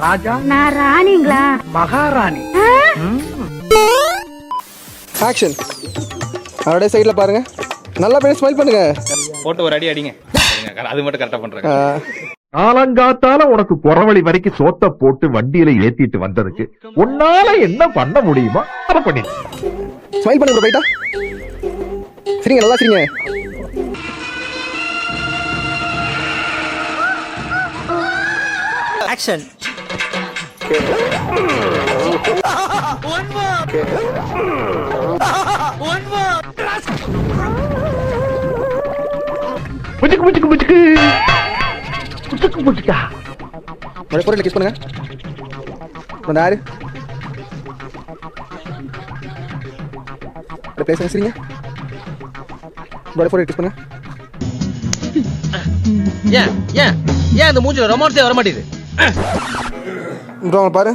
ராஜா நான் ராணிங்களா? மகாராணி. ஆக்ஷன். அவருடைய சைடில் பாருங்க, நல்லா பேர் ஸ்மைல் பண்ணுங்க. போட்டு ஒரு அடி அடிங்க, அது மட்டும் கரெக்டா பண்றாங்க. காலங்காத்தால உனக்கு குறவழி வரைக்கும் சோத்த போட்டு வண்டியில ஏத்திட்டு வந்ததுக்கு உன்னால என்ன பண்ண முடியுமோ அதை பண்ணி ஸ்மைல் பண்ணுங்க போயிட்டா. சரிங்க, நல்லா சரிங்க. ஆக்ஷன். முச்சுக்கு முச்சுக்கு முச்சுக்கு முச்சுக்கு முச்சுக்கா. பொருள் கிஸ் பண்ணுங்க. யாரு பேசுங்க? சரிங்க, பொருள் கிஸ் பண்ணுங்க. ஏன் ஏன் ஏன் இந்த மூஞ்சில ரொமான்ஸே வர மாட்டேங்குது? ப்ரோ பாரு,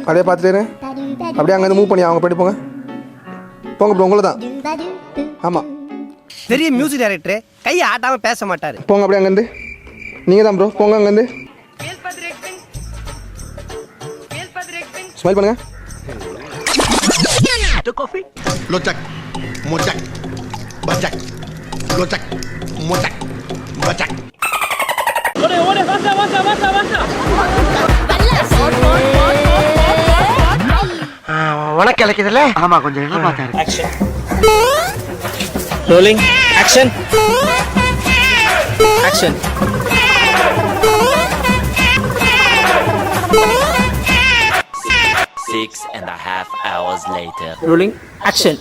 அப்படியே பார்த்துட்டு அப்படியே அங்கே மூவ் பண்ணி அவங்க போயிட்டு போங்க. போங்க ப்ரோ, உங்களை தான். ஆமாம், பெரிய மியூசிக் டைரக்டர் கையை ஆட்டாம பேச மாட்டாரு. போங்க அப்படியே அங்கேருந்து. நீங்கள் தான் ப்ரோ, போங்க அங்கேருந்து. ஸ்மைல் பண்ணுங்க. Locak, mocak, bacak, locak, mocak, bacak. உனக்கு இலக்குதுல்ல? ஆமா, கொஞ்சம் நல்லா பார்த்தாரு. Action. Rolling. Action. Action. Six and a half hours later. Rolling. Action.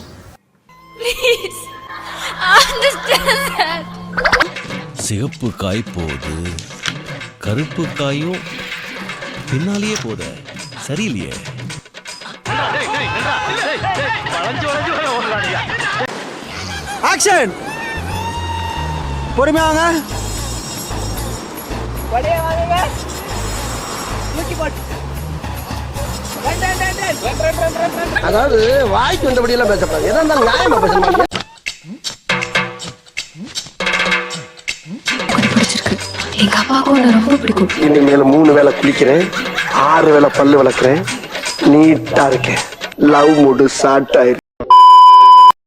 Please understand that. சிகப்பு காய் போது, கருப்பு காயும் பின்னாலேயே போத, சரியில்லையே. ஆக்ஷன். பொறுமையாங்க. அதாவது வாய்க்கு வந்தபடியெல்லாம் பேசப்படாது, எதா இருந்தாலும் நியாயமா பேசணும். எங்க அப்பாவுக்கு உன்னை ரொம்ப பிடிக்கும். இனிமேல 3 வேளை குளிக்கிறேன், 6 வேளை பல்லு விளக்குறேன், நீட்டா இருக்கேன். லவ் மூடு ஸ்டார்ட் ஆயிடுச்சு.